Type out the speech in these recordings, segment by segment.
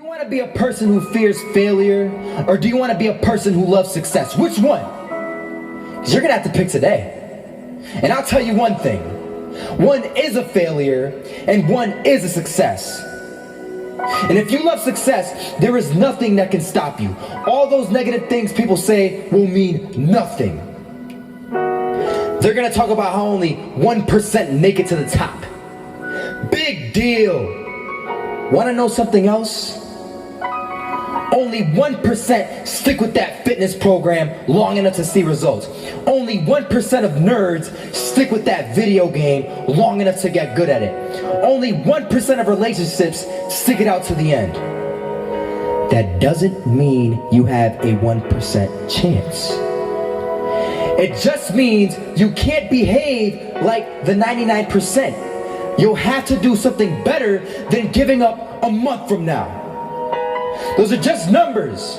Do you want to be a person who fears failure, or do you want to be a person who loves success? Which one? Because you're going to have to pick today. And I'll tell you one thing. One is a failure, and one is a success. And if you love success, there is nothing that can stop you. All those negative things people say will mean nothing. They're going to talk about how only 1% make it to the top. Big deal. Want to know something else? Only 1% stick with that fitness program long enough to see results. Only 1% of nerds stick with that video game long enough to get good at it. Only 1% of relationships stick it out to the end. That doesn't mean you have a 1% chance. It just means you can't behave like the 99%. You'll have to do something better than giving up a month from now. Those are just numbers.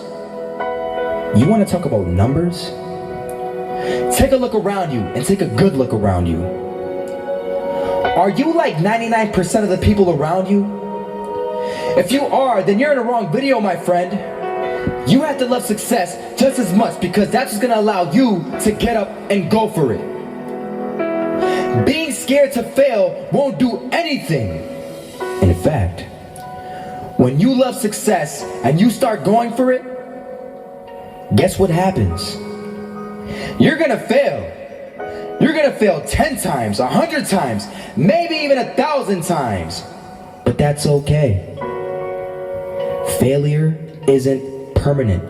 You want to talk about numbers? Take a look around you and take a good look around you. Are you like 99% of the people around you? If you are, then you're in the wrong video, my friend. You have to love success just as much, because that's what's going to allow you to get up and go for it. Being scared to fail won't do anything. In fact, when you love success and you start going for it, guess what happens? You're gonna fail. You're gonna fail 10 times, 100 times, maybe even 1,000 times. But that's okay. Failure isn't permanent.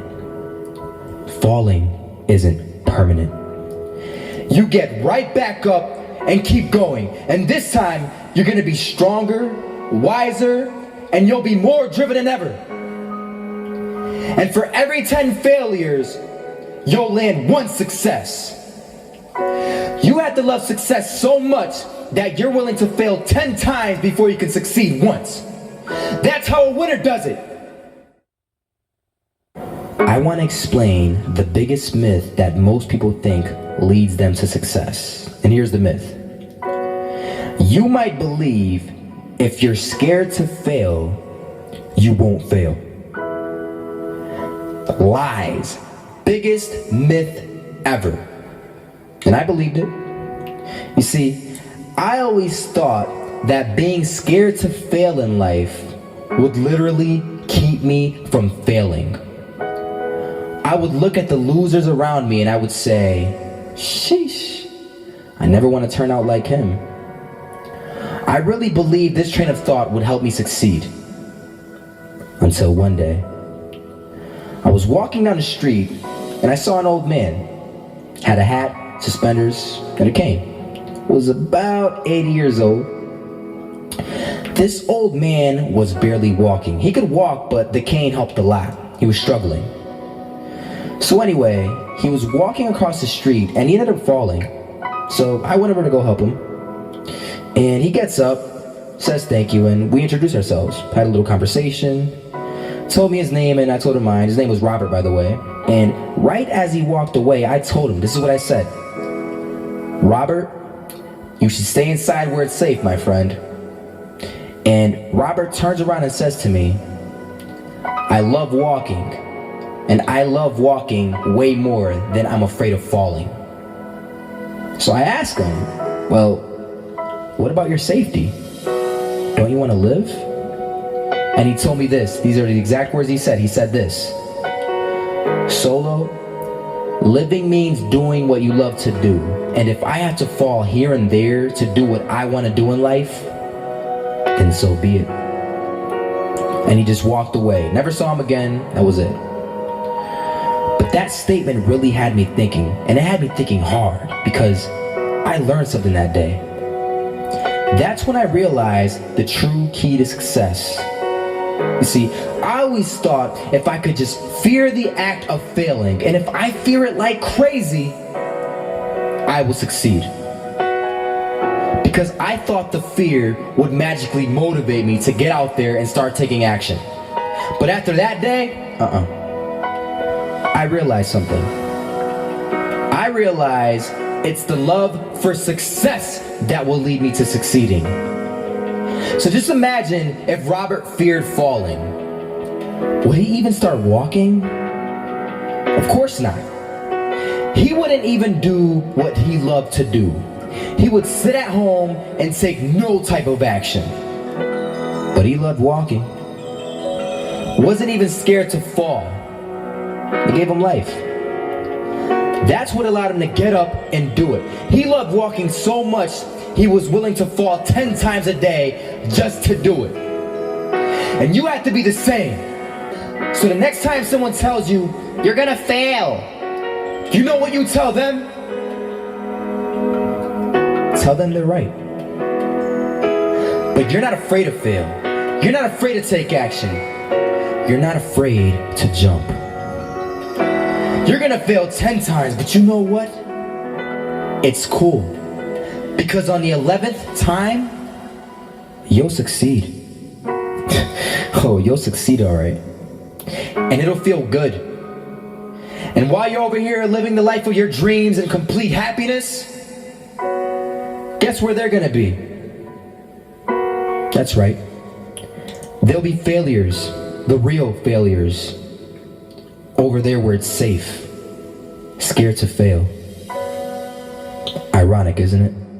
Falling isn't permanent. You get right back up and keep going. And this time, you're gonna be stronger, wiser, and you'll be more driven than ever. And for every 10 failures, you'll land one success. You have to love success so much that you're willing to fail 10 times before you can succeed once. That's how a winner does it. I want to explain the biggest myth that most people think leads them to success. And here's the myth. You might believe if you're scared to fail, you won't fail. Lies. Biggest myth ever. And I believed it. You see, I always thought that being scared to fail in life would literally keep me from failing. I would look at the losers around me and I would say, sheesh, I never want to turn out like him. I really believed this train of thought would help me succeed. Until one day, I was walking down the street and I saw an old man. Had a hat, suspenders, and a cane. Was about 80 years old. This old man was barely walking. He could walk, but the cane helped a lot. He was struggling. So anyway, he was walking across the street and he ended up falling. So I went over to go help him. And he gets up, says thank you, and we introduced ourselves. Had a little conversation, told me his name and I told him mine. His name was Robert, by the way. And right as he walked away, I told him, this is what I said. Robert, you should stay inside where it's safe, my friend. And Robert turns around and says to me, I love walking, and I love walking way more than I'm afraid of falling. So I asked him, well, what about your safety? Don't you want to live? And he told me this. These are the exact words he said. He said this. Solo, living means doing what you love to do. And if I have to fall here and there to do what I want to do in life, then so be it. And he just walked away. Never saw him again. That was it. But that statement really had me thinking. And it had me thinking hard, because I learned something that day. That's when I realized the true key to success. You see, I always thought if I could just fear the act of failing, and if I fear it like crazy, I will succeed. Because I thought the fear would magically motivate me to get out there and start taking action. But after that day, I realized something. I realized it's the love for success that will lead me to succeeding. So just imagine if Robert feared falling. Would he even start walking? Of course not. He wouldn't even do what he loved to do. He would sit at home and take no type of action. But he loved walking. Wasn't even scared to fall. It gave him life. That's what allowed him to get up and do it. He loved walking so much, he was willing to fall 10 times a day just to do it. And you have to be the same. So the next time someone tells you, you're gonna fail, you know what you tell them? Tell them they're right. But you're not afraid to fail. You're not afraid to take action. You're not afraid to jump. You're gonna fail 10 times, but you know what? It's cool. Because on the 11th time, you'll succeed. Oh, you'll succeed, all right. And it'll feel good. And while you're over here living the life of your dreams and complete happiness, guess where they're gonna be? That's right. They'll be failures, the real failures, over there where it's safe, scared to fail. Ironic, isn't it?